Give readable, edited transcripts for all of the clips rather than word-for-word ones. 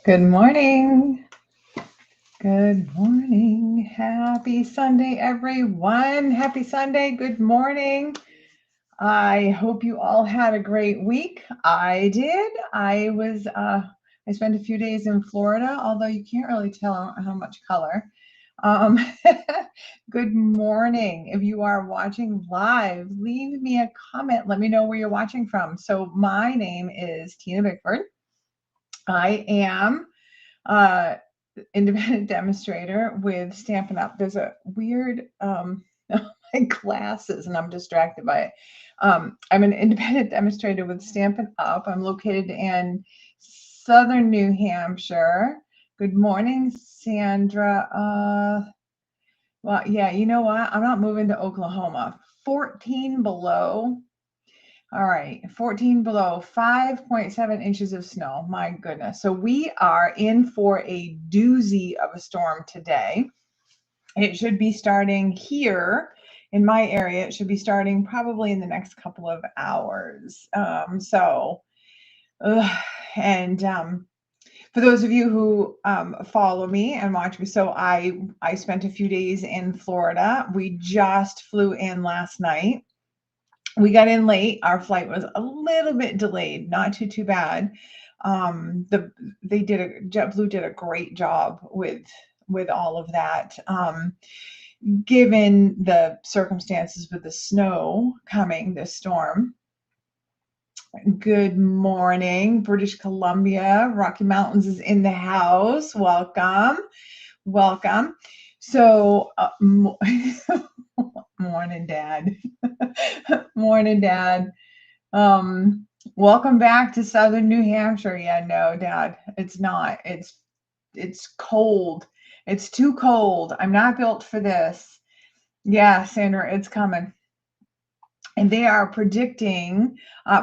Good morning. Good morning. Happy Sunday, everyone. Happy Sunday. Good morning. I hope you all had a great week. I did. I spent a few days in Florida, although you can't really tell how much color. Um, Good morning. If you are watching live, leave me a comment. Let me know where you're watching from. So my name is Tina Bickford. I am uh, independent demonstrator with Stampin' Up. There's a weird my glasses, and I'm distracted by it. I'm an independent demonstrator with Stampin' Up. I'm located in southern New Hampshire. Good morning, Sandra. Well, yeah, you know what? I'm not moving to Oklahoma. 14 below. All right, 14 below, 5.7 inches of snow. My goodness. So we are in for a doozy of a storm today. It should be starting here in my area. It should be starting probably in the next couple of hours. Ugh, and for those of you who follow me and watch me, so I spent a few days in Florida. We just flew in last night. We got in late. Our flight was a little bit delayed, not too bad. JetBlue did a great job with all of that. Given the circumstances with the snow coming, this storm. Good morning, British Columbia. Rocky Mountains is in the house. Welcome, welcome. So, morning, Dad. Morning, Dad. Welcome back to Southern New Hampshire. Yeah, no, Dad, it's not. It's cold. It's too cold. I'm not built for this. Yeah, Sandra, it's coming. And they are predicting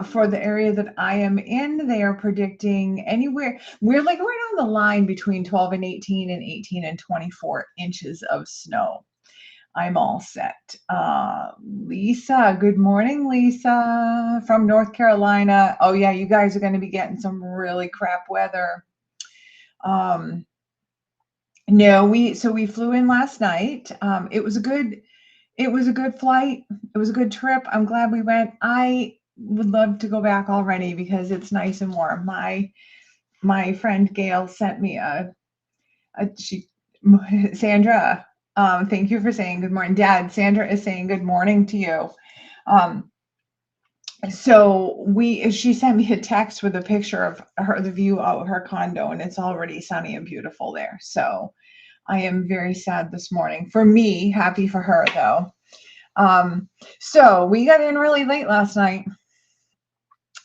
for the area that I am in, they are predicting anywhere. We're like right on the line between 12 and 18 and 18 and 24 inches of snow. I'm all set. Lisa, good morning, Lisa from North Carolina. Oh yeah, you guys are going to be getting some really crap weather. No, we flew in last night. It was a good flight. It was a good trip. I'm glad we went. I would love to go back already because it's nice and warm. My friend Gail sent me Sandra. Thank you for saying good morning, Dad. Sandra is saying good morning to you. She sent me a text with a picture of the view of her condo, and it's already sunny and beautiful there. So I am very sad this morning. For me, happy for her though. So we got in really late last night,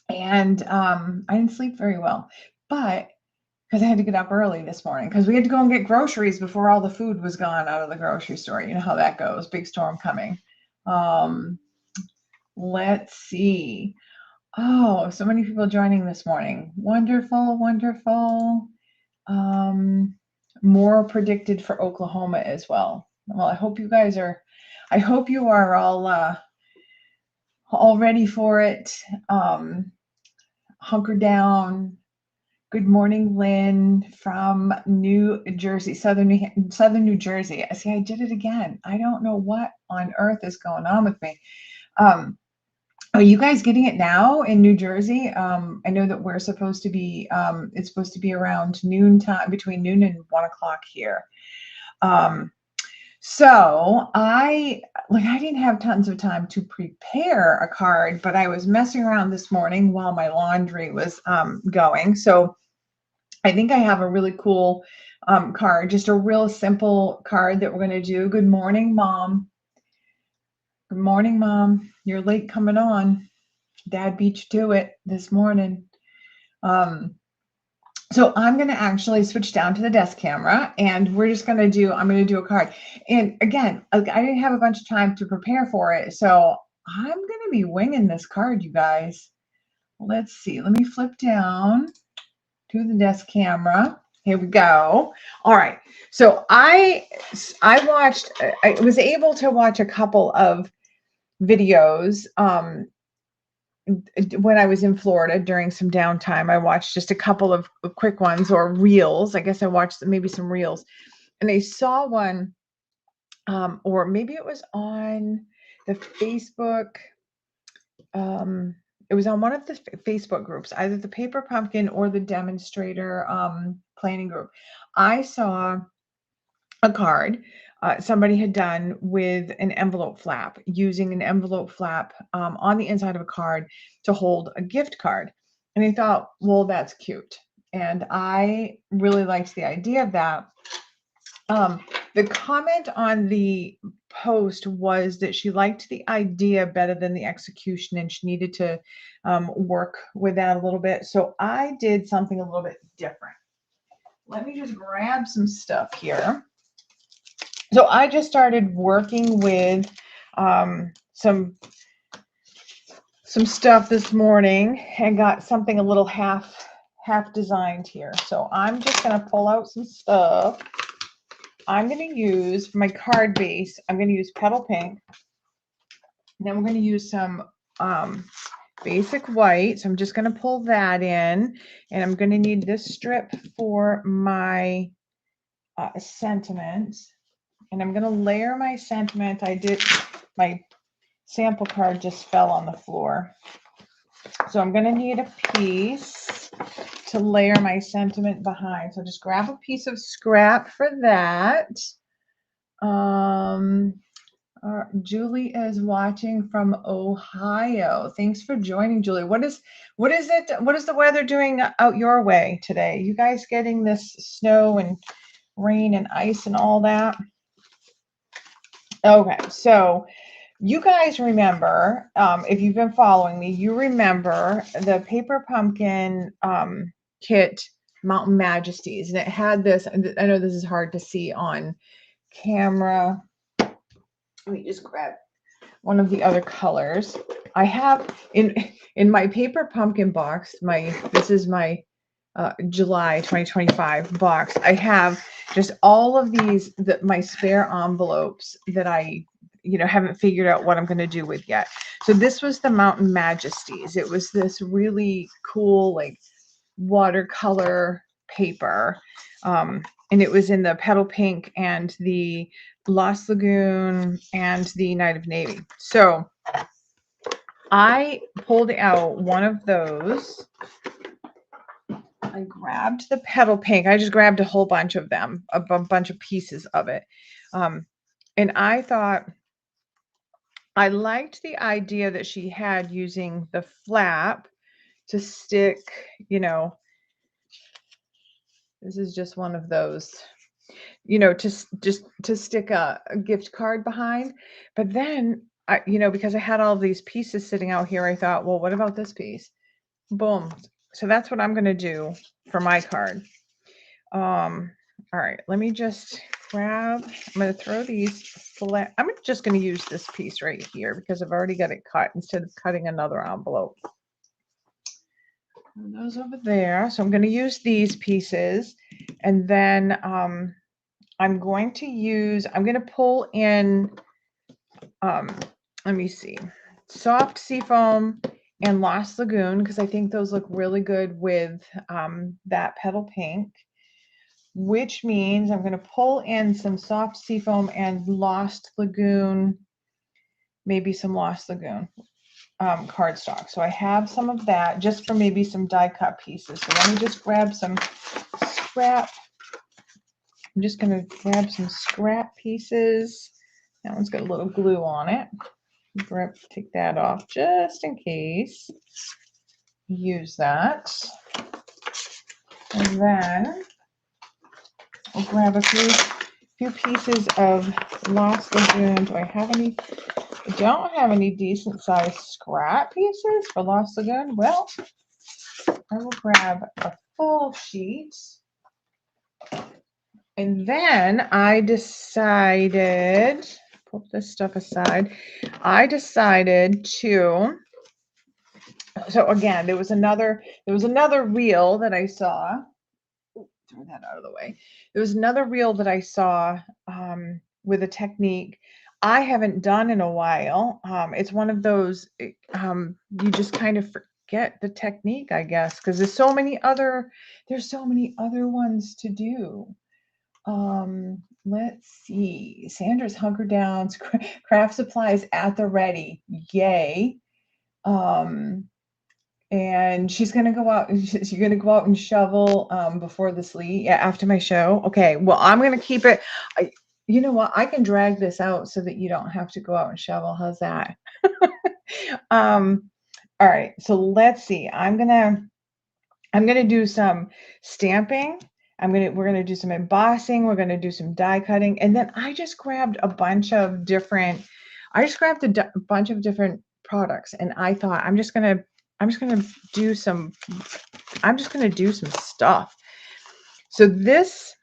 and I didn't sleep very well, but because I had to get up early this morning because we had to go and get groceries before all the food was gone out of the grocery store. You know how that goes. Big storm coming. Let's see. Oh, so many people joining this morning. Wonderful, wonderful. More predicted for Oklahoma as well. Well, I hope you are all ready for it. Hunker down. Good morning, Lynn from New Jersey, Southern New Jersey. See, I did it again. I don't know what on earth is going on with me. Are you guys getting it now in New Jersey? I know that we're supposed to be, it's supposed to be around noon time, between noon and 1 o'clock here. So I didn't have tons of time to prepare a card, but I was messing around this morning while my laundry was going. So I think I have a really cool card, just a real simple card that we're going to do. Good morning, Mom. Good morning, Mom. You're late coming on. Dad beat you to it this morning. So I'm going to actually switch down to the desk camera, and I'm going to do a card. And again, I didn't have a bunch of time to prepare for it, so I'm going to be winging this card, you guys. Let's see. Let me flip down to the desk camera. Here we go. All right. So I was able to watch a couple of videos when I was in Florida during some downtime, I watched just a couple of quick ones or reels. I guess I watched maybe some reels, and I saw one, or maybe it was on the Facebook. It was on one of the Facebook groups, either the Paper Pumpkin or the Demonstrator planning group. I saw a card somebody had done with an envelope flap, using an envelope flap on the inside of a card to hold a gift card. And I thought, well, that's cute. And I really liked the idea of that. The comment on the post was that she liked the idea better than the execution, and she needed to work with that a little bit. So I did something a little bit different. Let me just grab some stuff here. So I just started working with some stuff this morning and got something a little half designed here. So I'm just going to pull out some stuff. I'm going to use for my card base, I'm going to use Petal Pink. And then we're going to use some basic white. So I'm just going to pull that in, and I'm going to need this strip for my sentiment. And I'm going to layer my sentiment. I did, my sample card just fell on the floor. So I'm going to need a piece to layer my sentiment behind. So just grab a piece of scrap for that. Julie is watching from Ohio. Thanks for joining, Julie. What is the weather doing out your way today? You guys getting this snow and rain and ice and all that? Okay, so you guys remember, if you've been following me, you remember the Paper Pumpkin kit, Mountain Majesties, and it had this. I know this is hard to see on camera. Let me just grab one of the other colors. I have in my Paper Pumpkin box, this is my July 2025 box. I have just all of these, my spare envelopes that I haven't figured out what I'm going to do with yet. So this was the Mountain Majesties. It was this really cool, like, watercolor paper. And it was in the Petal Pink and the Lost Lagoon and the Night of Navy. So I pulled out one of those. I grabbed the Petal Pink. I just grabbed a whole bunch of them, a bunch of pieces of it. And I thought, I liked the idea that she had using the flap to stick, this is just one of those, to stick a gift card behind. But then, because I had all these pieces sitting out here, I thought, well, what about this piece? Boom. So that's what I'm going to do for my card. All right, let me just grab, I'm going to throw these flat. I'm just going to use this piece right here because I've already got it cut instead of cutting another envelope. And those over there. So I'm going to use these pieces, and then I'm going to pull in, let me see, soft seafoam and Lost Lagoon, because I think those look really good with that Petal Pink, which means I'm going to pull in some soft seafoam and Lost Lagoon, maybe some Lost Lagoon cardstock. So I have some of that just for maybe some die cut pieces. So let me just grab some scrap. I'm just going to grab some scrap pieces. That one's got a little glue on it. Take that off just in case. Use that. And then I'll grab a few pieces of Lost Lagoon. Do I have any? I don't have any decent sized scrap pieces for Lost Lagoon. Well, I will grab a full sheet. And then I decided, put this stuff aside, I decided to, so again, there was another reel that I saw. Throw that out of the way. There was another reel that I saw with a technique. I haven't done in a while. It's one of those, you just kind of forget the technique, I guess, because there's so many other ones to do. Let's see. Sandra's hunker downs, craft supplies at the ready. Yay. And she's gonna go out. She's gonna go out and shovel before the sleet. Yeah, after my show. Okay. Well, I'm gonna keep it. You know what? I can drag this out so that you don't have to go out and shovel. How's that? All right. So let's see. I'm gonna do some stamping. We're gonna do some embossing. We're gonna do some die cutting, and then I just grabbed a bunch of different. Bunch of different products, and I thought I'm just gonna do some. I'm just gonna do some stuff. So this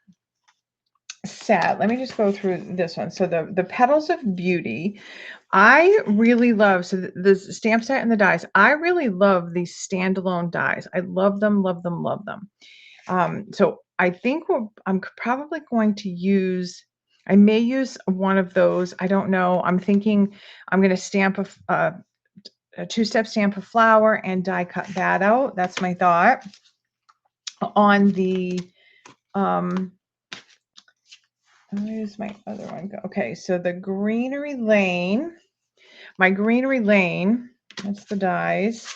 set, let me just go through this one. So the Petals of Beauty, I really love, so the stamp set and the dies, I really love these standalone dies. I love them, love them, love them. So I think I'm probably going to use, I may use one of those. I don't know. I'm thinking I'm going to stamp a two-step stamp a flower and die cut that out. That's my thought. On the, where's my other one go? Okay, so the Greenery Lane, my Greenery Lane, that's the dies.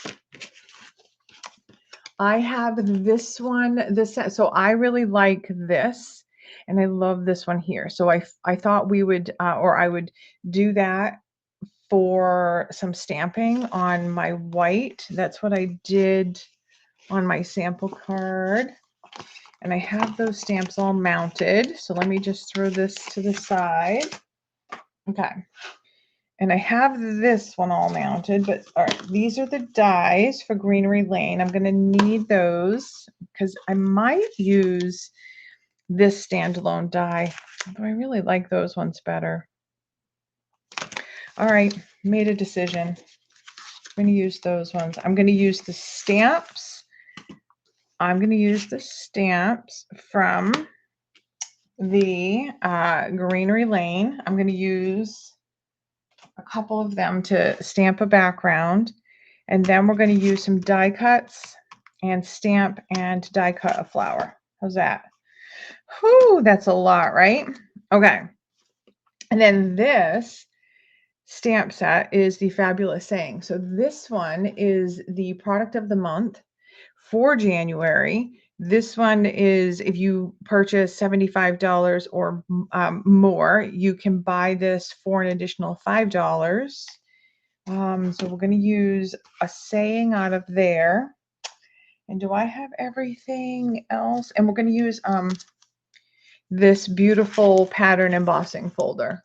I have this one, this set. So I really like this, and I love this one here. So I thought we would, or I would do that for some stamping on my white. That's what I did on my sample card. And I have those stamps all mounted. So let me just throw this to the side. Okay. And I have this one all mounted, but all right, these are the dies for Greenery Lane. I'm going to need those because I might use this standalone die, although I really like those ones better. All right, made a decision. I'm going to use those ones. I'm going to use the stamps. I'm going to use the stamps from the Greenery Lane. I'm going to use a couple of them to stamp a background, and then we're going to use some die cuts and stamp and die cut a flower. How's that? Whew, that's a lot, right? Okay. And then this stamp set is the Fabulous Saying. So this one is the product of the month for January. This one is, if you purchase $75 or more, you can buy this for an additional $5. So we're going to use a saying out of there. And do I have everything else? And we're going to use this beautiful pattern embossing folder.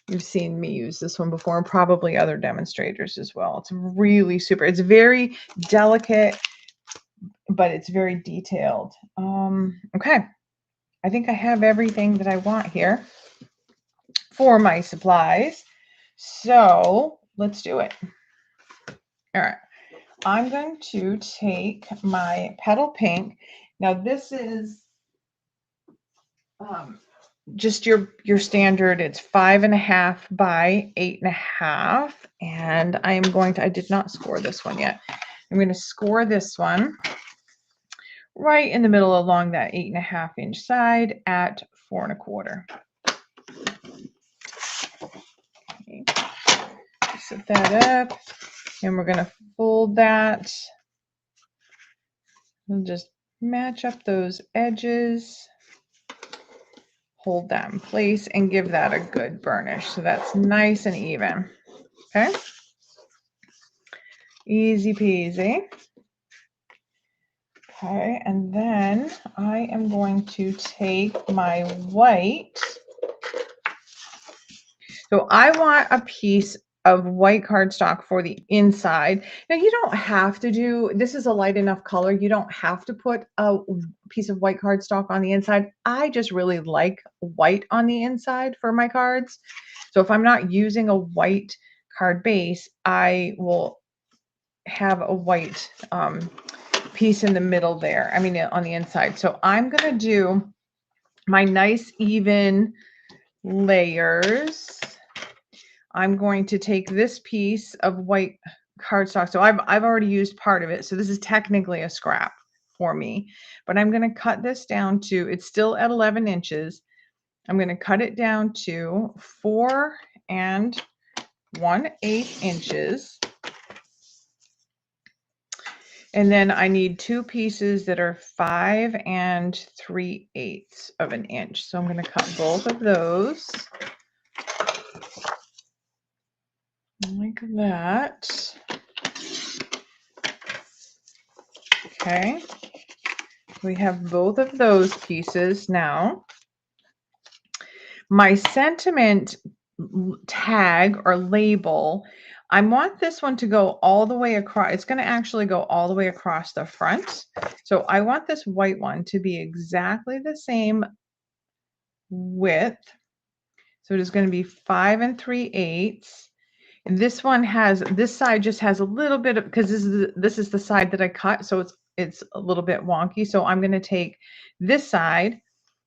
You've seen me use this one before, and probably other demonstrators as well. It's really super. It's very delicate, but it's very detailed. Okay. I think I have everything that I want here for my supplies. So let's do it. All right. I'm going to take my Petal Pink. Now this is just your standard. It's 5.5 by 8.5, and I am going to, I did not score this one yet. I'm going to score this one right in the middle along that 8.5 inch side at 4.25. Okay. Set that up, and we're going to fold that and just match up those edges. Hold that in place and give that a good burnish so that's nice and even. Okay, easy peasy. Okay, and then I am going to take my white. So I want a piece of white cardstock for the inside. Now you don't have to do, this is a light enough color, you don't have to put a piece of white cardstock on the inside. I just really like white on the inside for my cards. So if I'm not using a white card base, I will have a white piece in the middle there. I mean, on the inside. So I'm going to do my nice even layers. I'm going to take this piece of white cardstock. So I've already used part of it. So this is technically a scrap for me, but I'm going to cut this down to, it's still at 11 inches. I'm going to cut it down to 4 1/8 inches. And then I need 2 pieces that are 5 3/8 of an inch. So I'm going to cut both of those like that. Okay. We have both of those pieces now. My sentiment tag or label, I want this one to go all the way across. It's going to actually go all the way across the front. So I want this white one to be exactly the same width. So it is going to be 5 3/8. And this one has, this side just has a little bit of, because this is the side that I cut, so it's a little bit wonky. So I'm going to take this side,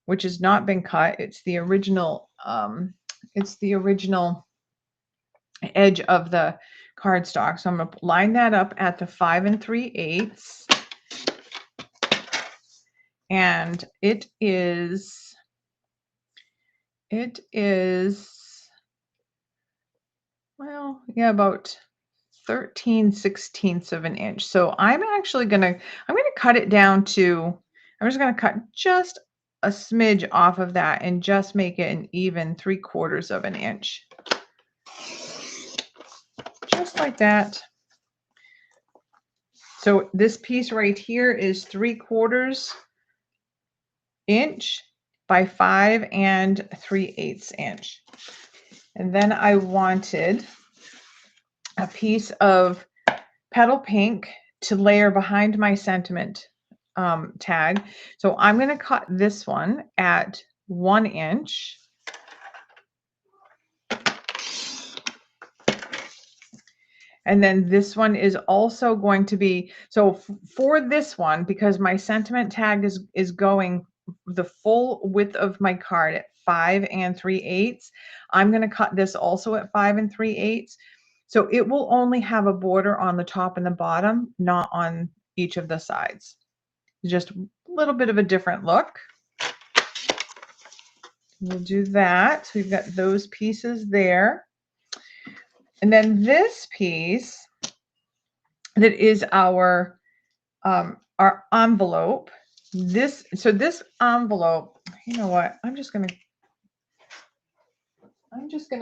which has not been cut. It's the original edge of the cardstock. So I'm going to line that up at the 5 3/8. And it is, well, yeah, about 13/16 of an inch. So I'm going to cut it down to, I'm just going to cut just a smidge off of that and just make it an even 3/4 of an inch. Just like that. So this piece right here is 3/4 inch by 5 3/8 inch. And then I wanted a piece of petal pink to layer behind my sentiment tag. So I'm going to cut this one at 1 inch. And then this one is also going to be, so for this one, because my sentiment tag is going the full width of my card at 5 3/8, I'm going to cut this also at 5 3/8. So it will only have a border on the top and the bottom, not on each of the sides. Just a little bit of a different look. We'll do that. So we've got those pieces there. And then this piece that is our envelope. This envelope, you know what? I'm just gonna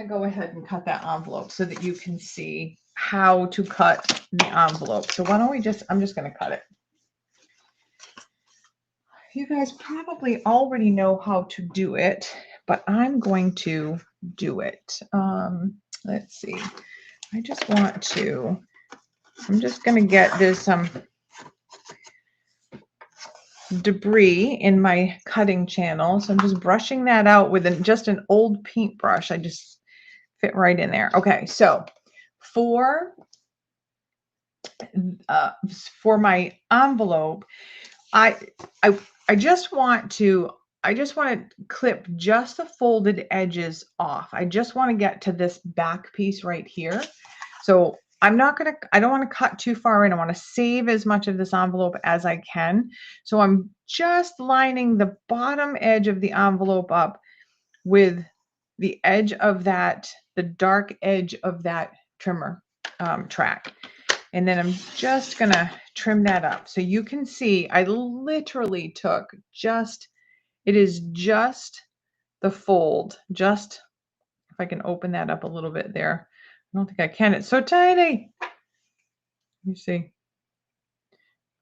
go ahead and cut that envelope so that you can see how to cut the envelope. So why don't we I'm just gonna cut it. You guys probably already know how to do it, but I'm going to do it. Let's see. I'm just going to get this debris in my cutting channel. So I'm just brushing that out with just an old paintbrush. I just fit right in there. Okay, so for my envelope, I just want to clip just the folded edges off. I just want to get to this back piece right here. So I don't want to cut too far in. I want to save as much of this envelope as I can. So I'm just lining the bottom edge of the envelope up with the edge of the dark edge of that trimmer track. And then I'm just going to trim that up. So you can see I literally took it is just the fold. Just, if I can open that up a little bit there. I don't think I can. It's so tiny. Let me see.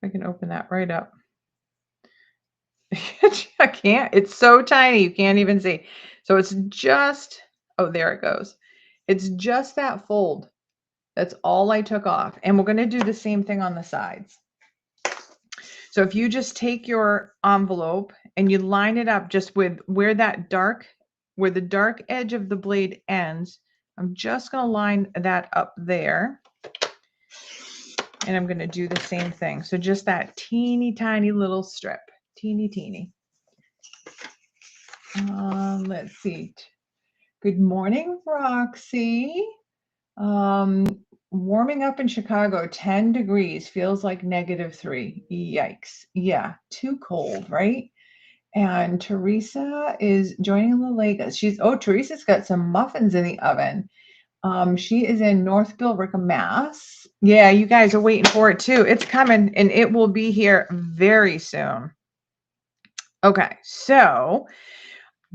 I can open that right up. I can't. It's so tiny. You can't even see. So it's just, oh, there it goes. It's just that fold. That's all I took off. And we're going to do the same thing on the sides. So if you just take your envelope and you line it up just with where the dark edge of the blade ends, I'm just going to line that up there. And I'm going to do the same thing. So just that teeny tiny little strip, teeny. Let's see. Good morning, Roxy. Warming up in Chicago, 10 degrees, feels like -3. Yikes. Yeah, too cold, right? And Teresa is joining the lake. Teresa's got some muffins in the oven. She is in North Billerica, Mass. Yeah, you guys are waiting for it too. It's coming and it will be here very soon. Okay, so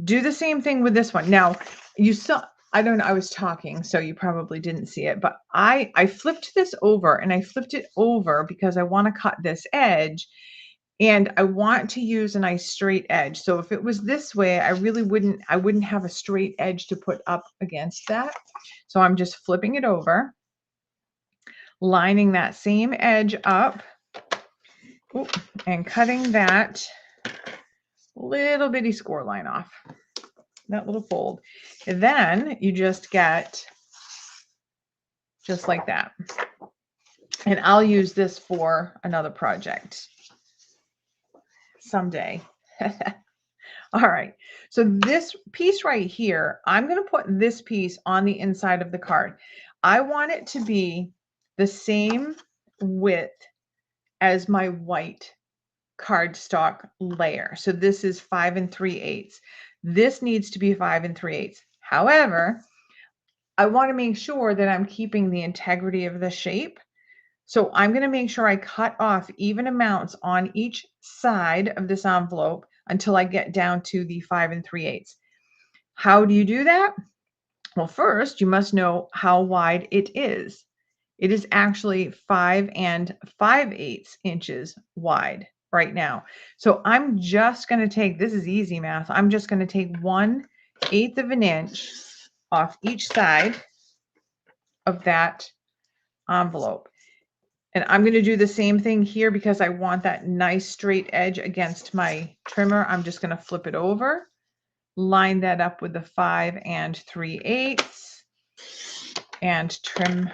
do the same thing with this one. Now, you saw, I don't know, I was talking, so you probably didn't see it, but I flipped this over, and I flipped it over because I want to cut this edge, and I want to use a nice straight edge. So if it was this way, I wouldn't have a straight edge to put up against that. So I'm just flipping it over, lining that same edge up, and cutting that little bitty score line off, that little fold. And then you just get just like that. And I'll use this for another project someday. All right, so this piece right here, I'm going to put this piece on the inside of the card. I want it to be the same width as my white cardstock layer. So this is 5 3/8. This needs to be 5 3/8. However, I want to make sure that I'm keeping the integrity of the shape. So I'm going to make sure I cut off even amounts on each side of this envelope until I get down to the 5 3/8. How do you do that? Well, first you must know how wide it is. It is actually 5 5/8 inches wide right now. So I'm just going to take, this is easy math, I'm just going to take 1/8 of an inch off each side of that envelope. And I'm going to do the same thing here because I want that nice straight edge against my trimmer. I'm just going to flip it over, line that up with the 5 3/8, and trim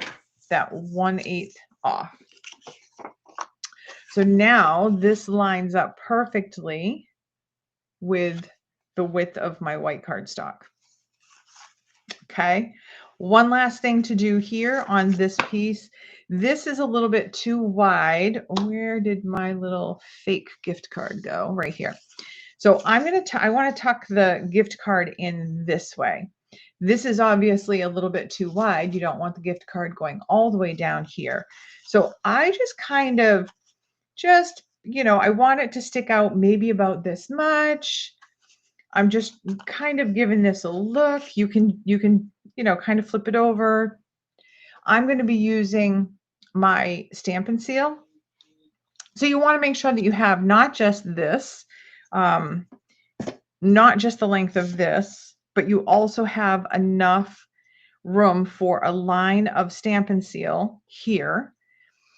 that 1/8 off. So now this lines up perfectly with the width of my white cardstock. Okay, one last thing to do here on this piece. This is a little bit too wide. Where did my little fake gift card go? Right here. So I want to tuck the gift card in this way. This is obviously a little bit too wide. You don't want the gift card going all the way down here. So I just kind of I want it to stick out maybe about this much. I'm just kind of giving this a look. You can, kind of flip it over. I'm going to be using my Stampin' Seal. So you want to make sure that you have not just this, not just the length of this, but you also have enough room for a line of Stampin' Seal here.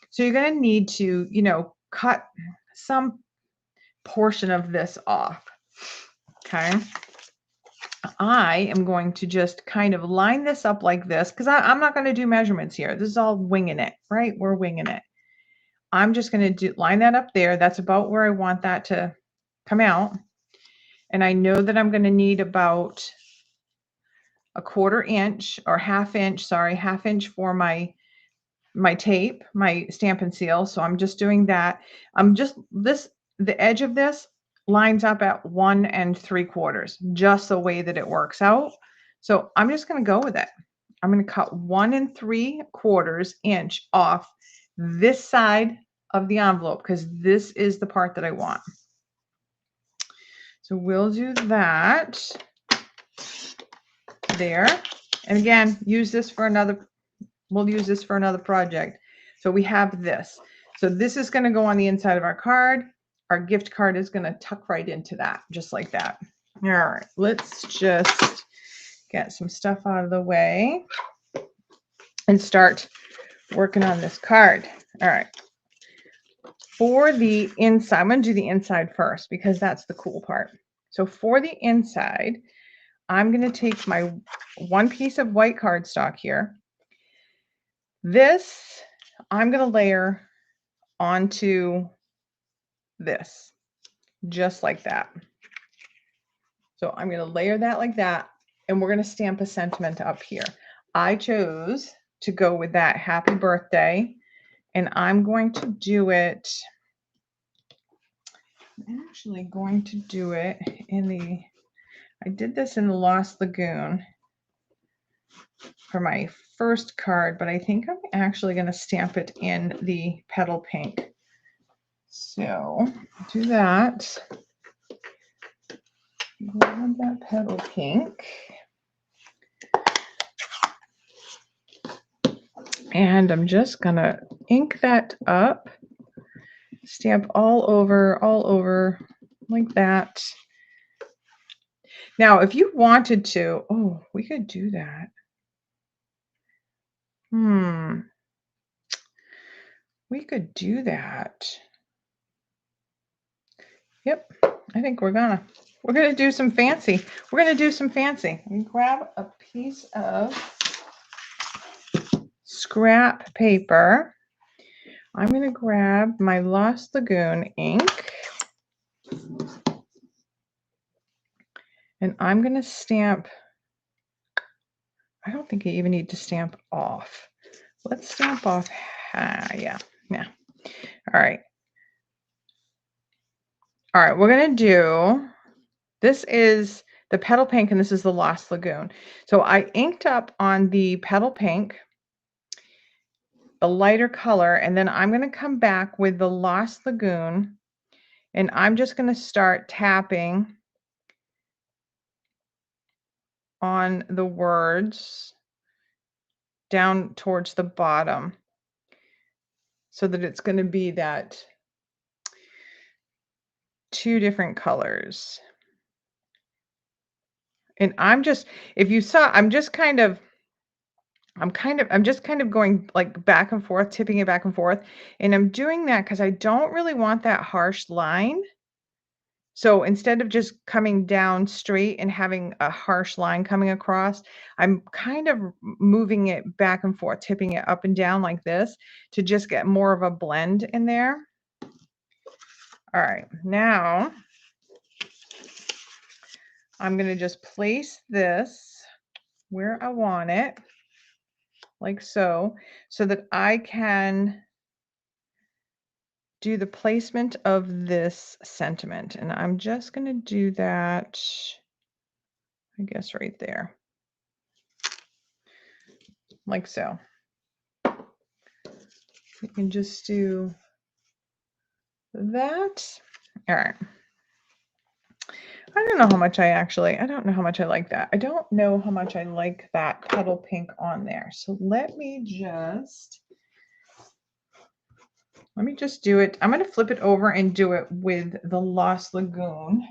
So you're going to need to, cut some portion of this off. Okay. I am going to just kind of line this up like this because I'm not going to do measurements here. This is all winging it, right? We're winging it. I'm just going to line that up there. That's about where I want that to come out. And I know that I'm going to need about a 1/4 inch or half inch for my tape, my Stampin' Seal. So I'm just doing that. The edge of this lines up at 1 3/4, just the way that it works out. So I'm just going to go with it. I'm going to cut 1 3/4 inch off this side of the envelope because this is the part that I want. So we'll do that there. And again, we'll use this for another project. So we have this. So this is going to go on the inside of our card. Our gift card is going to tuck right into that, just like that. All right, let's just get some stuff out of the way and start working on this card. All right. For the inside, I'm going to do the inside first because that's the cool part. So for the inside, I'm going to take my one piece of white cardstock here. This I'm going to layer onto this, just like that. So I'm going to layer that like that, and we're going to stamp a sentiment up here. I chose to go with that happy birthday. And I'm going to do it. I'm actually going to do it in the, I did this in the Lost Lagoon for my first card, but I think I'm actually going to stamp it in the Petal Pink. So do that. Grab that Petal Pink. And I'm just going to ink that up. Stamp all over like that. Now, if you wanted to, oh, we could do that. We could do that. Yep, I think we're gonna do some fancy. We're gonna do some fancy. Grab a piece of scrap paper. I'm gonna grab my Lost Lagoon ink. And I'm going to stamp. I don't think I even need to stamp off. Let's stamp off. Yeah. All right. All right. We're going to do, this is the Petal Pink and this is the Lost Lagoon. So I inked up on the Petal Pink, the lighter color, and then I'm going to come back with the Lost Lagoon and I'm just going to start tapping on the words down towards the bottom so that it's going to be that 2 different colors. And I'm just, if you saw, I'm just kind of going like back and forth, tipping it back and forth. And I'm doing that because I don't really want that harsh line. So instead of just coming down straight and having a harsh line coming across, I'm kind of moving it back and forth, tipping it up and down like this to just get more of a blend in there. All right, now I'm going to just place this where I want it, like so that I can do the placement of this sentiment. And I'm just going to do that, I guess, right there, like so. You can just do that. All right. I don't know how much I don't know how much I like that. I don't know how much I like that Petal Pink on there. So let me just do it. I'm going to flip it over and do it with the Lost Lagoon.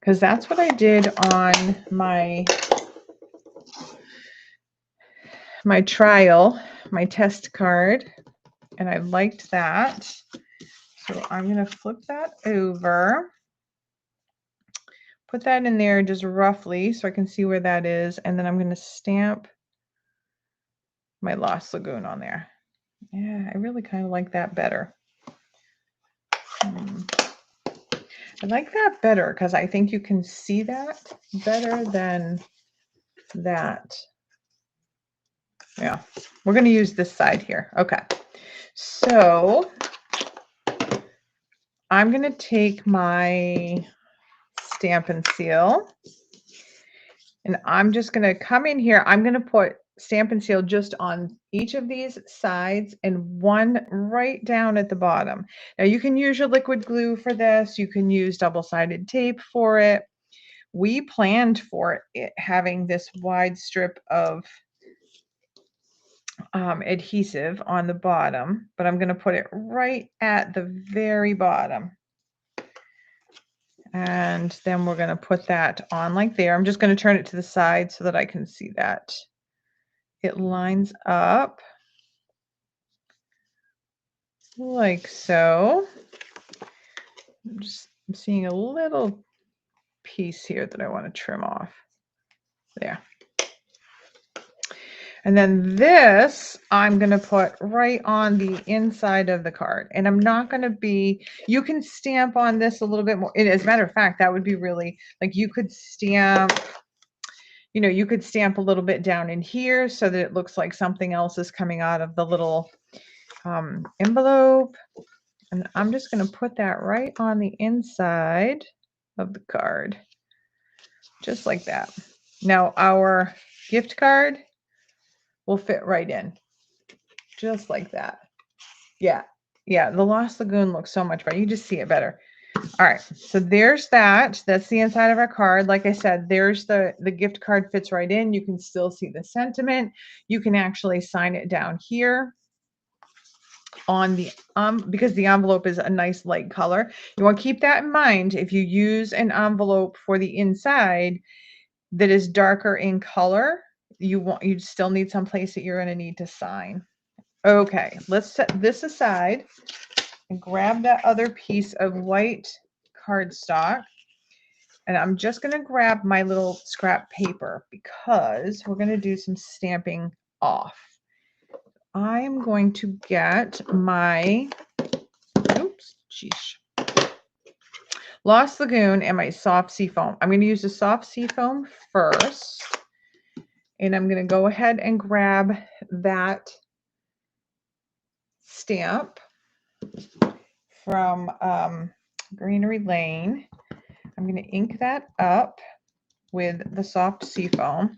Because that's what I did on my trial, my test card, and I liked that. So I'm going to flip that over, put that in there just roughly so I can see where that is, and then I'm going to stamp my Lost Lagoon on there. Yeah, I really kind of like that better. I like that better because I think you can see that better than that. Yeah, we're going to use this side here. Okay, so I'm going to take my Stampin' Seal and I'm just going to come in here. I'm going to put Stampin' Seal just on each of these sides and one right down at the bottom. Now you can use your liquid glue for this. You can use double-sided tape for it. We planned for it having this wide strip of adhesive on the bottom, but I'm going to put it right at the very bottom. And then we're going to put that on like there. I'm just going to turn it to the side so that I can see that it lines up like so. I'm seeing a little piece here that I want to trim off. There. And then this I'm going to put right on the inside of the card. And I'm not going to be, you can stamp on this a little bit more. As a matter of fact, that would be really, like you could stamp you know, you could stamp a little bit down in here so that it looks like something else is coming out of the little envelope. And I'm just going to put that right on the inside of the card, just like that. Now our gift card will fit right in, just like that. Yeah, yeah, the Lost Lagoon looks so much better. You just see it better. All right, so there's that. That's the inside of our card. Like I said, there's the gift card fits right in. You can still see the sentiment. You can actually sign it down here on the because the envelope is a nice light color. You want to keep that in mind. If you use an envelope for the inside that is darker in color, you still need some place that you're going to need to sign. Okay, let's set this aside and grab that other piece of white cardstock. And I'm just going to grab my little scrap paper because we're going to do some stamping off. I am going to get my, oops, geez, Lost Lagoon and my soft seafoam. I'm going to use the soft seafoam first. And I'm going to go ahead and grab that stamp from Greenery Lane. I'm going to ink that up with the soft seafoam.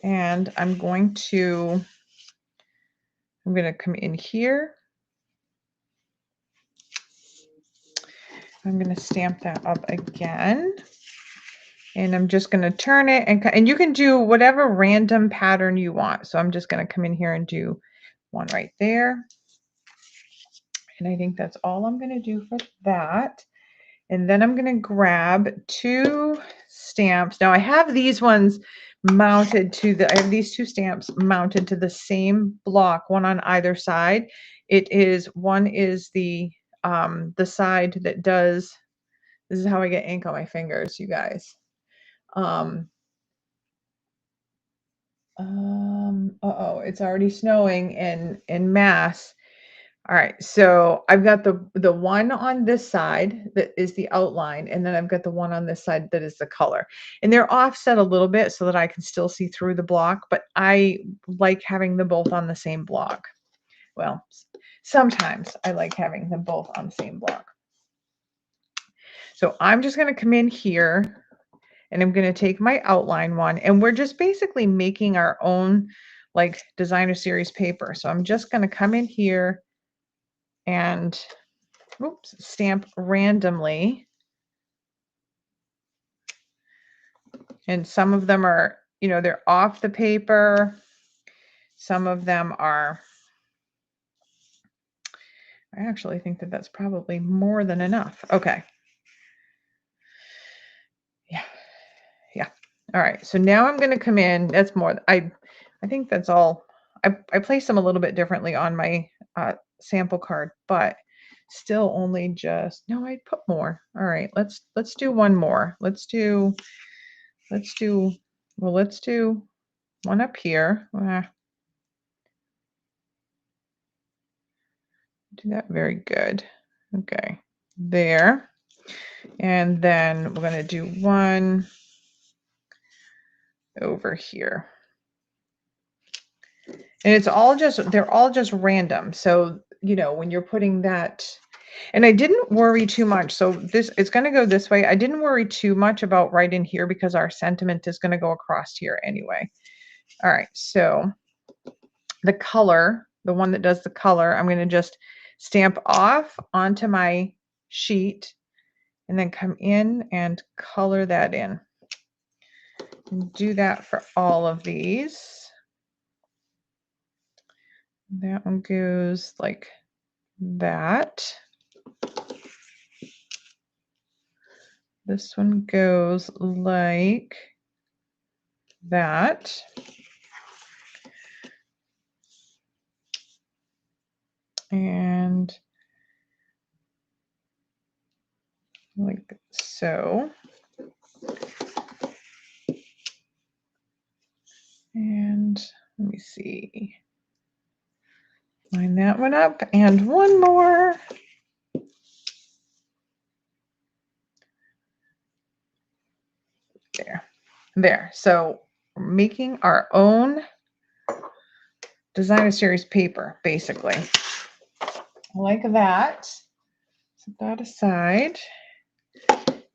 And I'm going to come in here. I'm going to stamp that up again. And I'm just going to turn it, and you can do whatever random pattern you want. So I'm just going to come in here and do one right there. And I think that's all I'm going to do for that. And then I'm going to grab two stamps. Now I have these ones mounted to the, I have these two stamps mounted to the same block, one on either side. One is the side that does, this is how I get ink on my fingers, you guys. Uh-oh, it's already snowing in Mass. All right, so I've got the one on this side that is the outline, and then I've got the one on this side that is the color. And they're offset a little bit so that I can still see through the block, but I like having them both on the same block. Well, sometimes I like having them both on the same block. So I'm just going to come in here and I'm going to take my outline one, and we're just basically making our own like designer series paper. So I'm just going to come in here and oops, stamp randomly. And some of them are, you know, they're off the paper. Some of them are, I actually think that that's probably more than enough. Okay. Yeah. Yeah. All right. So now I'm going to come in. That's more. I think that's all. I placed them a little bit differently on my sample card, but still only just, no, I'd put more. All right. Let's do one more. Let's do one up here. Do that very good. Okay. There. And then we're going to do one over here. And it's all just, they're all just random. So, you know, when you're putting that, and I didn't worry too much. So this, it's going to go this way. I didn't worry too much about right in here because our sentiment is going to go across here anyway. All right. So the color, the one that does the color, I'm going to just stamp off onto my sheet and then come in and color that in. And do that for all of these. That one goes like that. This one goes like that. And like so. And let me see. Line that one up and one more. There. There. So we're making our own designer series paper, basically. Like that. Set that aside.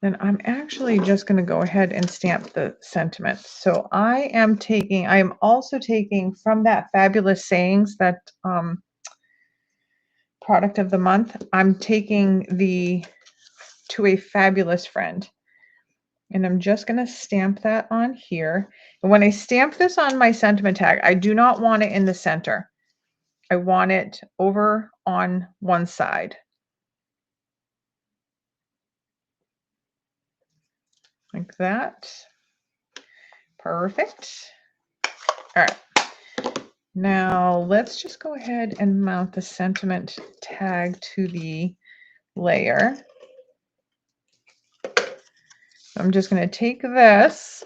Then I'm actually just going to go ahead and stamp the sentiments. So I am also taking from that Fabulous Sayings, that product of the month, I'm taking the To a Fabulous Friend. And I'm just going to stamp that on here. And when I stamp this on my sentiment tag, I do not want it in the center. I want it over on one side. Like that. Perfect. All right. Now let's just go ahead and mount the sentiment tag to the layer. I'm just going to take this,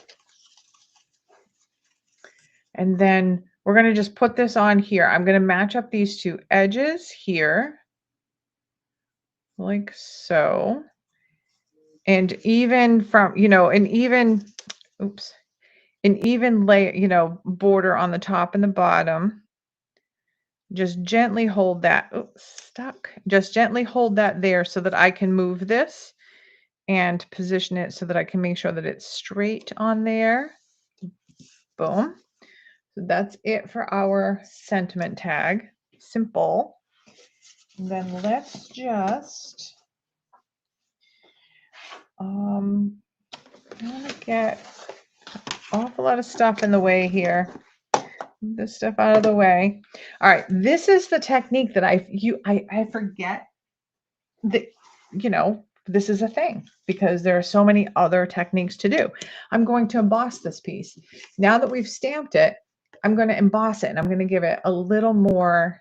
and then we're going to just put this on here. I'm going to match up these two edges here, like so. And even from, an even layer, border on the top and the bottom. Just gently hold that. Stuck. Just gently hold that there so that I can move this and position it so that I can make sure that it's straight on there. Boom. So that's it for our sentiment tag. Simple. And then let's just I want to get an awful lot of stuff in the way here. Move this stuff out of the way. All right, this is the technique that I forget that this is a thing, because there are so many other techniques to do. I'm going to emboss this piece. Now that we've stamped it, I'm going to emboss it, and I'm going to give it a little more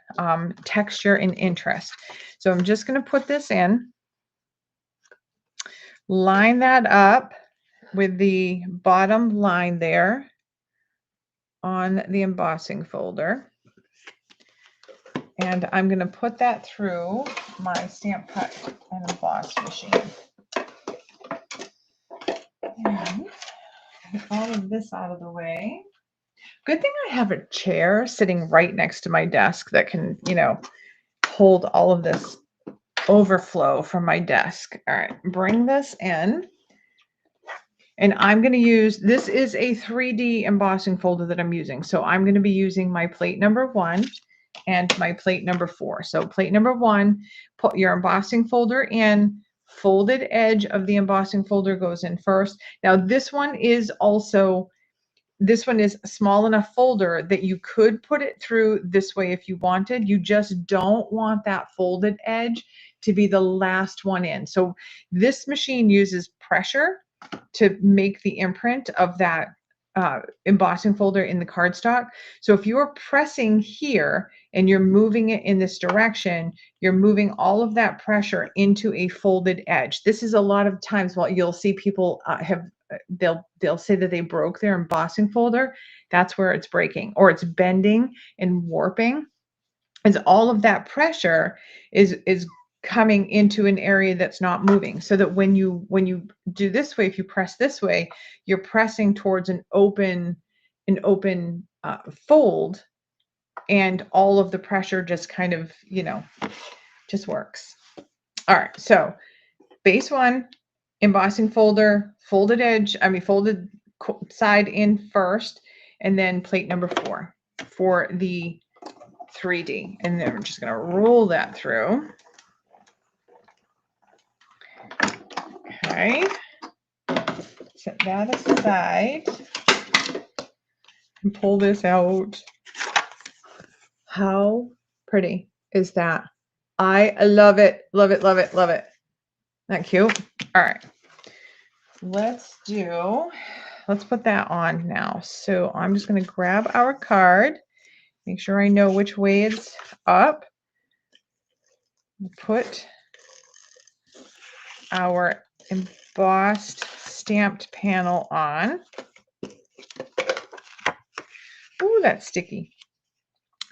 texture and interest. So I'm just going to put this in, line that up with the bottom line there on the embossing folder. And I'm going to put that through my Stamp Cut and Emboss machine. And get all of this out of the way. Good thing I have a chair sitting right next to my desk that can, hold all of this overflow from my desk. All right, bring this in. And I'm going to use, this is a 3D embossing folder that I'm using. So I'm going to be using my plate number 1 and my plate number 4. So plate number 1, put your embossing folder in, folded edge of the embossing folder goes in first. Now this one is a small enough folder that you could put it through this way if you wanted. You just don't want that folded edge to be the last one in. So this machine uses pressure to make the imprint of that embossing folder in the cardstock. So if you're pressing here and you're moving it in this direction, you're moving all of that pressure into a folded edge. This is a lot of times what you'll see people they'll say that they broke their embossing folder. That's where it's breaking, or it's bending and warping. Is all of that pressure is coming into an area that's not moving, so that when you do this way, if you press this way, you're pressing towards an open fold, and all of the pressure just kind of just works. All right, so base 1, embossing folder, folded side in first, and then plate number 4 for the 3D, and then we're just going to roll that through. Okay, set that aside and pull this out. How pretty is that? I love it, love it, love it, love it. Isn't that cute? All right, let's put that on now. So I'm just going to grab our card, make sure I know which way it's up. Put our embossed stamped panel on. Ooh, that's sticky.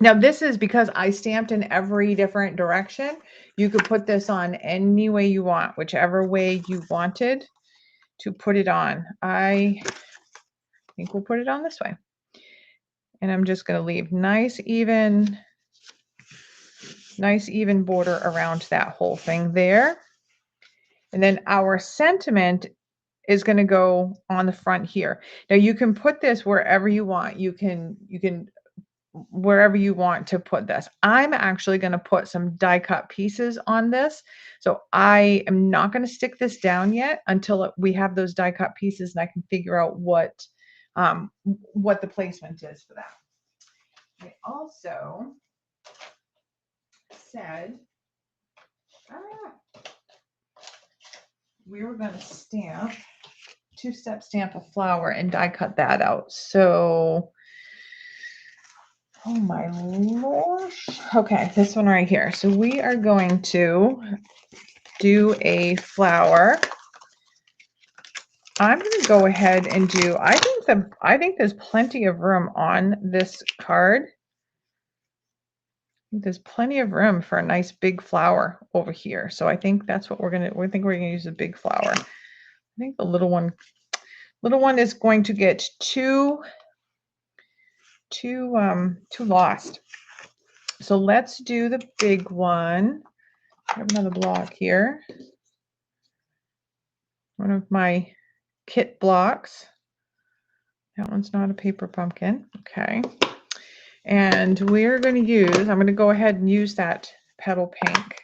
Now this is because I stamped in every different direction. You could put this on any way you want, whichever way you wanted to put it on. I think we'll put it on this way. And I'm just going to leave nice even border around that whole thing there. And then our sentiment is going to go on the front here. Now you can put this wherever you want. You can wherever you want to put this. I'm actually going to put some die cut pieces on this. So I am not going to stick this down yet until we have those die cut pieces and I can figure out what the placement is for that. I also said we were going to stamp, two-step stamp a flower and die cut that out. So, oh my gosh. Okay, this one right here. So we are going to do a flower. I'm going to go ahead and do, I think there's plenty of room on this card. There's plenty of room for a nice big flower over here. So I think that's what we're going to use a big flower. I think the little one is going to get too lost. So let's do the big one. I have another block here. One of my kit blocks. That one's not a paper pumpkin. Okay. And we're going to use, I'm going to go ahead and use that petal pink.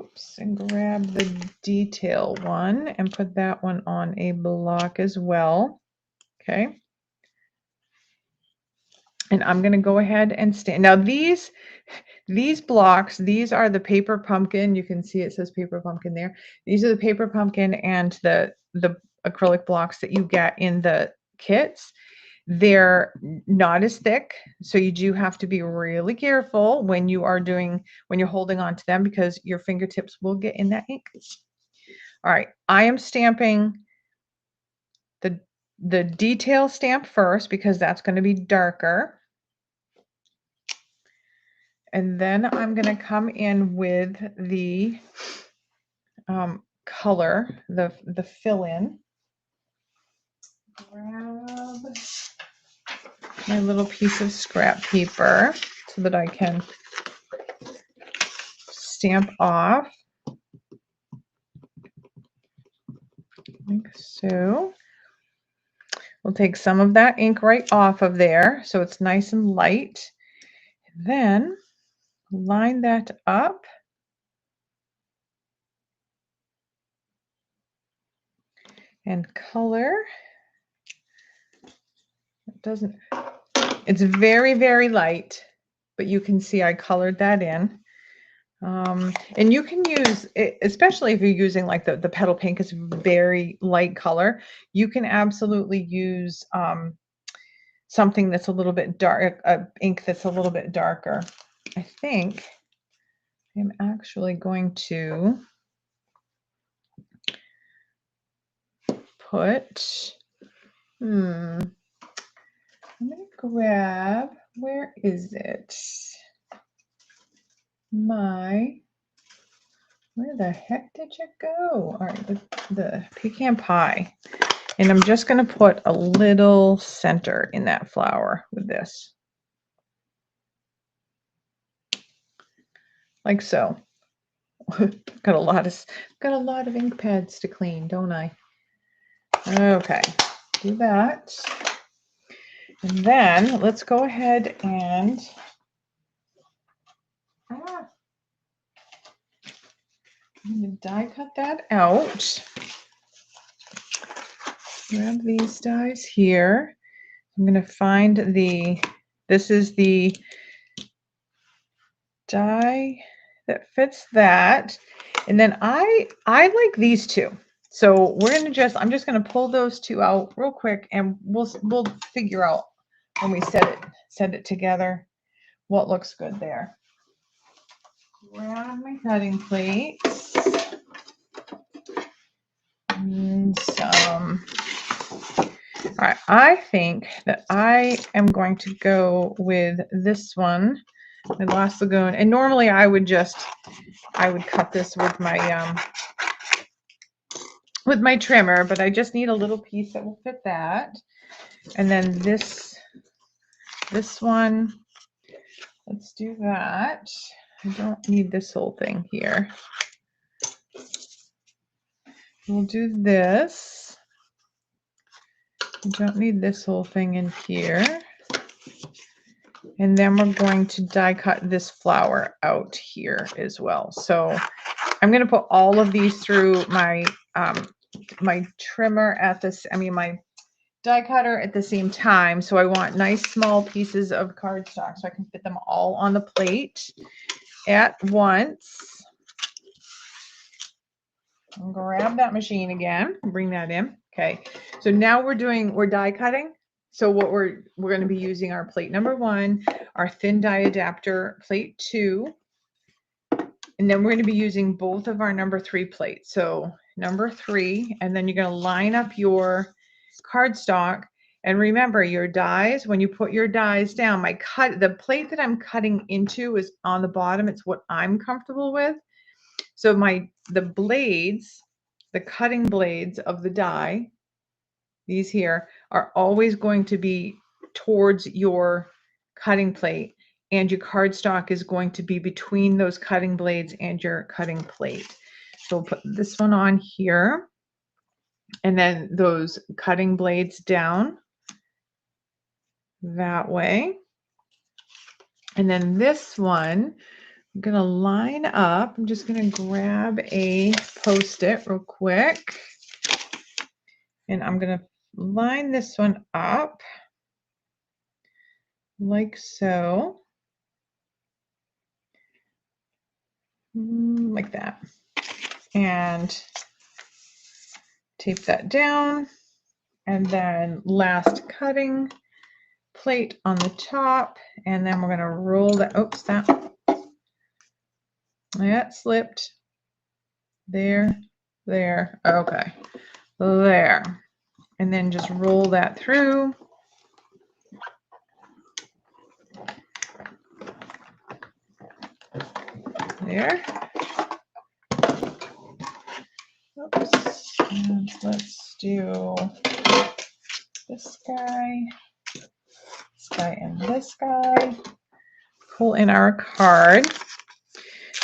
Oops, and grab the detail one and put that one on a block as well. Okay. And I'm going to go ahead and stand. Now these blocks, these are the paper pumpkin. You can see it says paper pumpkin there. These are the paper pumpkin and the acrylic blocks that you get in the kits. They're not as thick, so you do have to be really careful when you're holding on to them because your fingertips will get in that ink. All right, I am stamping the detail stamp first because that's going to be darker. And then I'm going to come in with the color, the fill-in. Grab my little piece of scrap paper so that I can stamp off like so. We'll take some of that ink right off of there so it's nice and light. And then line that up. And color. It's very, very light, but you can see I colored that in. And you can use it, especially if you're using like the petal pink is very light color. You can absolutely use something that's a little bit dark, ink that's a little bit darker. I think I'm actually going to put, I'm going to grab, where is it? Where the heck did you go? All right, the pecan pie. And I'm just going to put a little center in that flower with this. Like so. got a lot of ink pads to clean, don't I? Okay, do that. And then let's go ahead and I'm going to die cut that out. Grab these dies here. I'm going to find this is the die that fits that. And then I like these two. So we're going to I'm just going to pull those two out real quick and we'll figure out when we set it together what looks good there. Grab my cutting plates and some. All right, I think that I am going to go with this one, the Glass Lagoon. And normally I would cut this with my with my trimmer, but I just need a little piece that will fit that. And then this one, let's do that. I don't need this whole thing here. We'll do this. I don't need this whole thing in here. And then we're going to die cut this flower out here as well. So I'm going to put all of these through my my trimmer at this, my die cutter at the same time. So I want nice small pieces of cardstock so I can fit them all on the plate at once. I'll grab that machine again, bring that in. Okay, so now we're die cutting. So what we're going to be using our plate number 1, our thin die adapter plate 2, and then we're going to be using both of our number 3 plates. So number 3, and then you're going to line up your cardstock. And remember your dies, when you put your dies down, the plate that I'm cutting into is on the bottom. It's what I'm comfortable with. So the blades, the cutting blades of the die, these here, are always going to be towards your cutting plate, and your cardstock is going to be between those cutting blades and your cutting plate. So we'll put this one on here, and then those cutting blades down that way. And then this one, I'm going to line up. I'm just going to grab a Post-it real quick. And I'm going to line this one up like so. Like that. And tape that down. And then last cutting plate on the top. And then we're going to roll that. Oops, that slipped. There. Okay. There. And then just roll that through. There. Oops. And let's do this guy, and this guy. Pull in our card.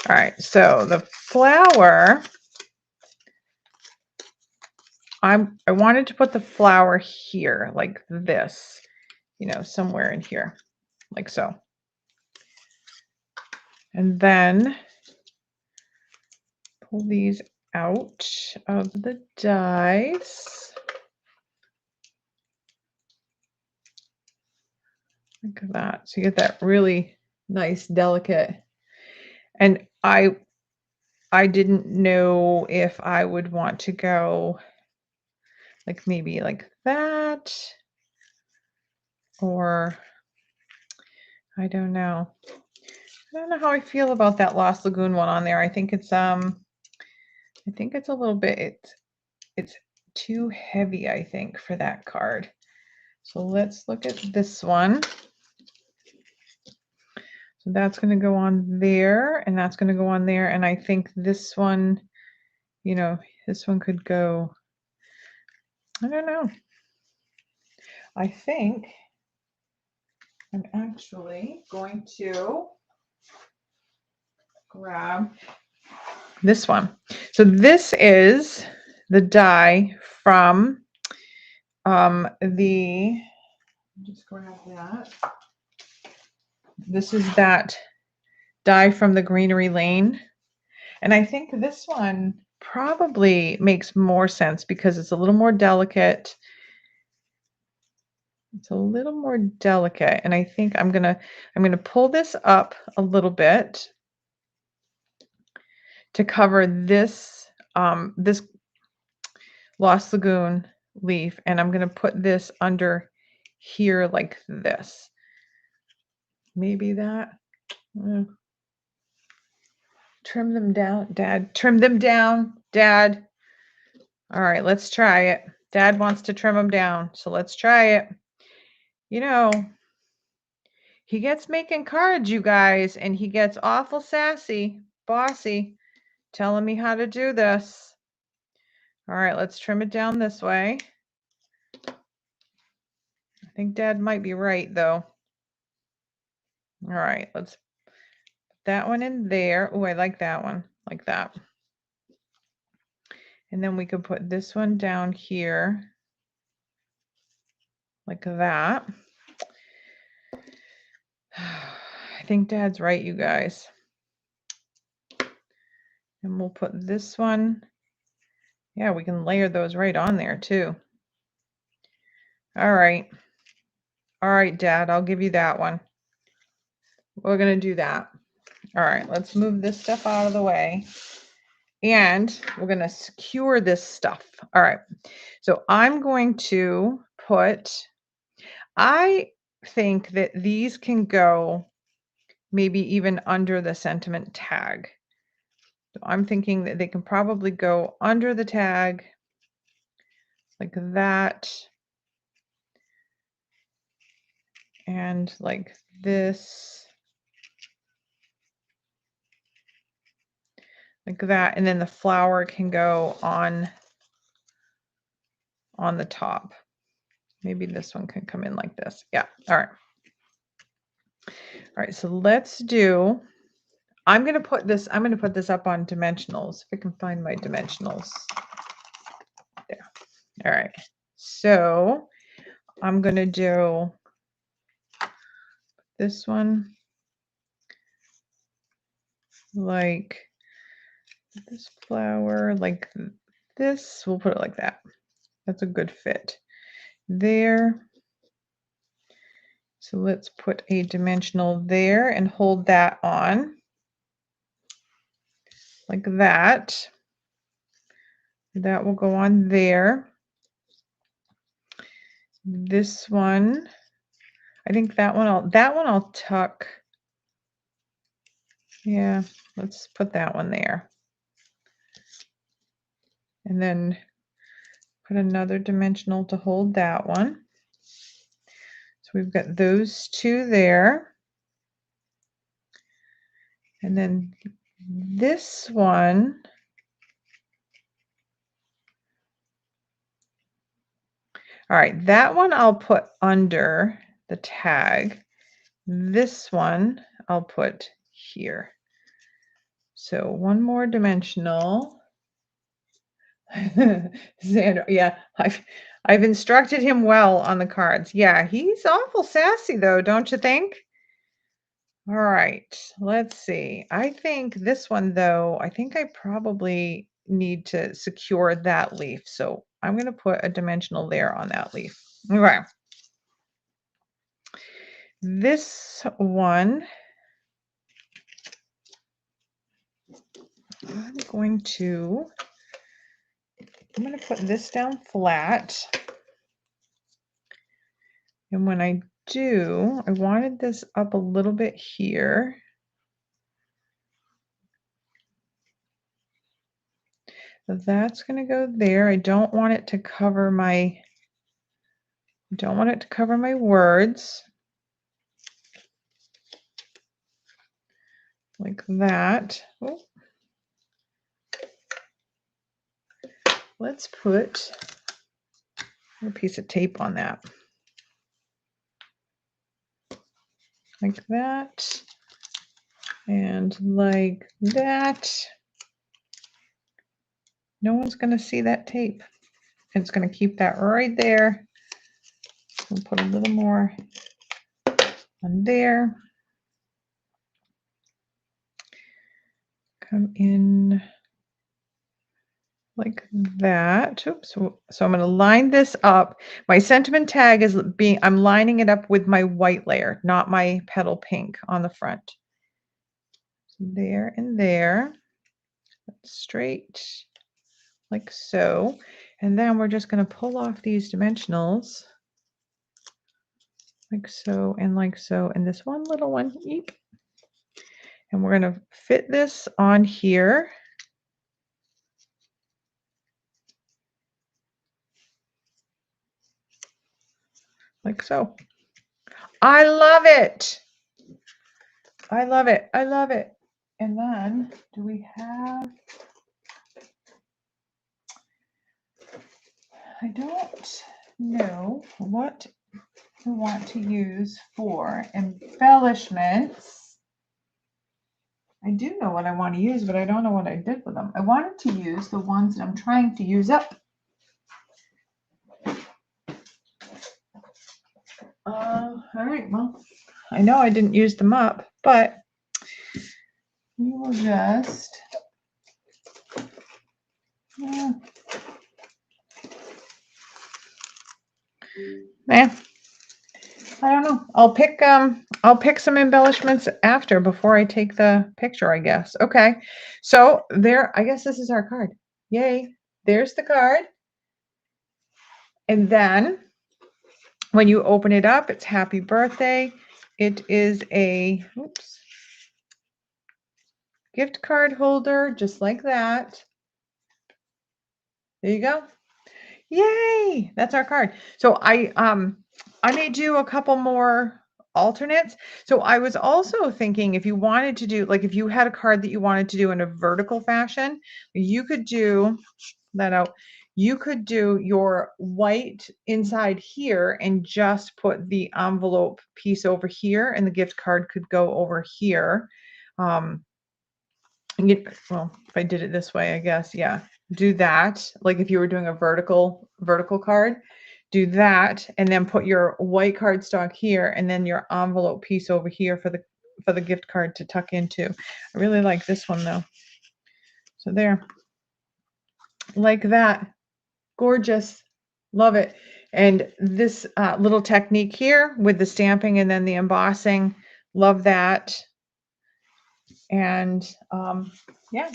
All right, so the flower, I wanted to put the flower here, like this, somewhere in here, like so. And then pull these out of the dies. Look at that. So you get that really nice, delicate. And I didn't know if I would want to go like maybe like that, or I don't know. I don't know how I feel about that Lost Lagoon one on there. I think it's a little bit, it's too heavy, I think, for that card. So let's look at this one. So that's going to go on there, and that's going to go on there. And I think this one, this one could go, I don't know. I think I'm actually going to grab this one. So this is the die from just grab that. This is that die from the Greenery Lane. And I think this one probably makes more sense because it's a little more delicate. It's a little more delicate. And I think I'm gonna pull this up a little bit to cover this this Lost Lagoon leaf, and I'm going to put this under here like this. Maybe that. Trim them down, Dad. Trim them down, Dad. All right, let's try it. Dad wants to trim them down, so let's try it. He gets making cards, you guys, and he gets awful sassy, bossy, telling me how to do this. All right, let's trim it down this way. I think Dad might be right though. All right, let's put that one in there. Oh, I like that one, like that. And then we could put this one down here, like that. I think Dad's right, you guys. And we'll put this one. Yeah, we can layer those right on there too. All right. All right, Dad, I'll give you that one. We're going to do that. All right, let's move this stuff out of the way. And we're going to secure this stuff. All right. So I'm going to put, I think that these can go maybe even under the sentiment tag. So I'm thinking that they can probably go under the tag like that. And like this. Like that. And then the flower can go on the top. Maybe this one can come in like this. Yeah. All right. All right. So let's do, I'm going to put this up on dimensionals. If I can find my dimensionals. There. All right. So I'm going to do this one like this flower, like this. We'll put it like that. That's a good fit there. So let's put a dimensional there and hold that on like that. That will go on there. This one, I think that one I'll tuck. Yeah, let's put that one there. And then put another dimensional to hold that one. So we've got those two there. And then this one, all right, that one I'll put under the tag. This one I'll put here. So one more dimensional. Xander, yeah, I've instructed him well on the cards. Yeah, he's awful sassy though, don't you think? All right, let's see. I think this one though, I think I probably need to secure that leaf. So I'm going to put a dimensional there on that leaf. Okay. This one, I'm going to put this down flat. And when I do, I wanted this up a little bit here. So that's going to go there. I don't want it to cover my words. Like that. Oh. Let's put a piece of tape on that. Like that. And like that. No one's going to see that tape. It's going to keep that right there. We'll put a little more on there. Come in like that. Oops. So I'm going to line this up. My sentiment tag is I'm lining it up with my white layer, not my petal pink on the front. There and there. Straight like so. And then we're just going to pull off these dimensionals like so and like so. And this one little one, eep. And we're going to fit this on here. Like so. I love it. I love it. I love it. And then do we have, I don't know what we want to use for embellishments. I do know what I want to use, but I don't know what I did with them. I wanted to use the ones that I'm trying to use up. All right, well, I know I didn't use them up, but we will just, man, I don't know. I'll pick some embellishments after before I take the picture, I guess. Okay. So there, I guess this is our card. Yay. There's the card. And then when you open it up, it's happy birthday. It is a gift card holder, just like that. There you go. Yay! That's our card. So I may do a couple more alternates. So I was also thinking if you wanted to do, like if you had a card that you wanted to do in a vertical fashion, you could do that out. You could do your white inside here and just put the envelope piece over here, and the gift card could go over here. Well, if I did it this way, I guess, yeah, do that. Like if you were doing a vertical card, do that, and then put your white cardstock here, and then your envelope piece over here for the gift card to tuck into. I really like this one though. So there, like that. Gorgeous. Love it. And this little technique here with the stamping and then the embossing, love that. And yeah,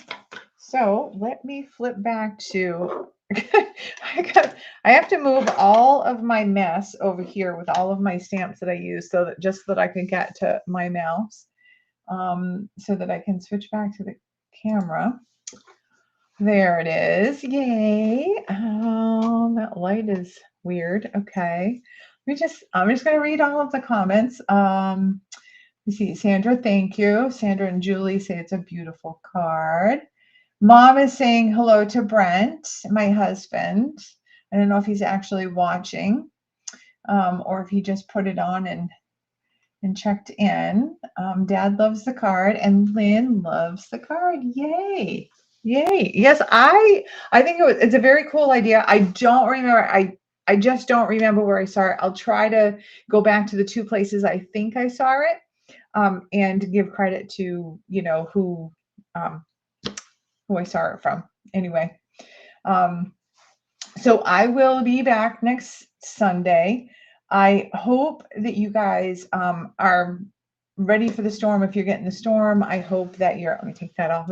so let me flip back to, I have to move all of my mess over here with all of my stamps that I use so that just so that I can get to my mouse, so that I can switch back to the camera. There it is. Yay. Oh, that light is weird. Okay. I'm just going to read all of the comments. You see, Sandra, thank you. Sandra and Julie say it's a beautiful card. Mom is saying hello to Brent, my husband. I don't know if he's actually watching, or if he just put it on and checked in. Dad loves the card, and Lynn loves the card. Yay. Yay. Yes, I think it's a very cool idea. I don't remember. I just don't remember where I saw it. I'll try to go back to the two places I think I saw it, and give credit to, who I saw it from. Anyway, so I will be back next Sunday. I hope that you guys are ready for the storm. If you're getting the storm, I hope that let me take that off.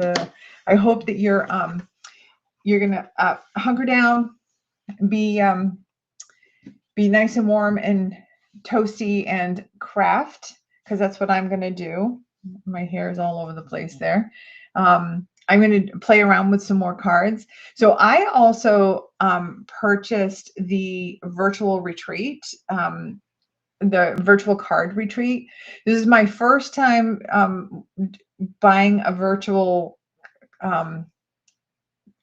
I hope that you're gonna hunker down, be nice and warm and toasty and craft, because that's what I'm gonna do. My hair is all over the place there. I'm going to play around with some more cards. So I also purchased the virtual retreat, the virtual card retreat. This is my first time buying a virtual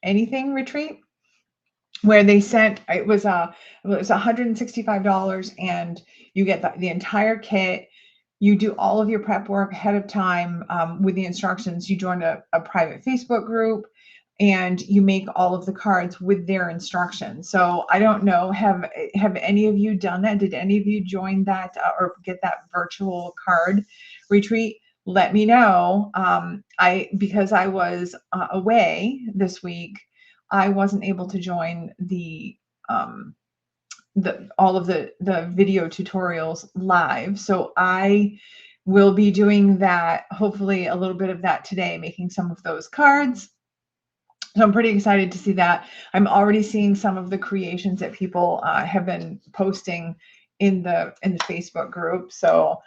anything retreat, where they sent, it was $165, and you get the entire kit. You do all of your prep work ahead of time with the instructions. You join a private Facebook group, and you make all of the cards with their instructions. So I don't know, have any of you done that? Did any of you join that or get that virtual card retreat? Let me know. Because I was away this week, I wasn't able to join all of the video tutorials live. So I will be doing that, hopefully a little bit of that today, making some of those cards. So I'm pretty excited to see that. I'm already seeing some of the creations that people have been posting in the Facebook group. So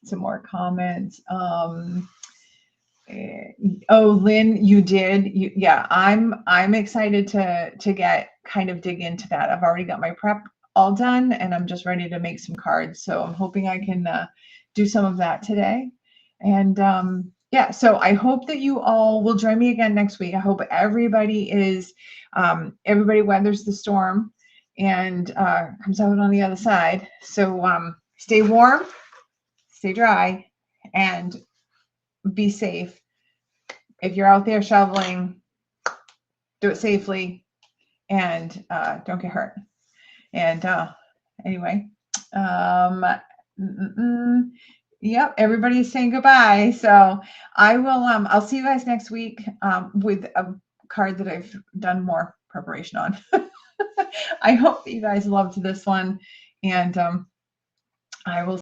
some more comments. Oh, Lynn, you did. Yeah, I'm excited to get dig into that. I've already got my prep all done, and I'm just ready to make some cards. So I'm hoping I can do some of that today. And yeah, so I hope that you all will join me again next week. I hope everybody weathers the storm, and comes out on the other side. So stay warm, stay dry, and be safe. If you're out there shoveling, do it safely, and don't get hurt. And anyway, yep, everybody's saying goodbye. So I will, I'll see you guys next week with a card that I've done more preparation on. I hope that you guys loved this one, and I will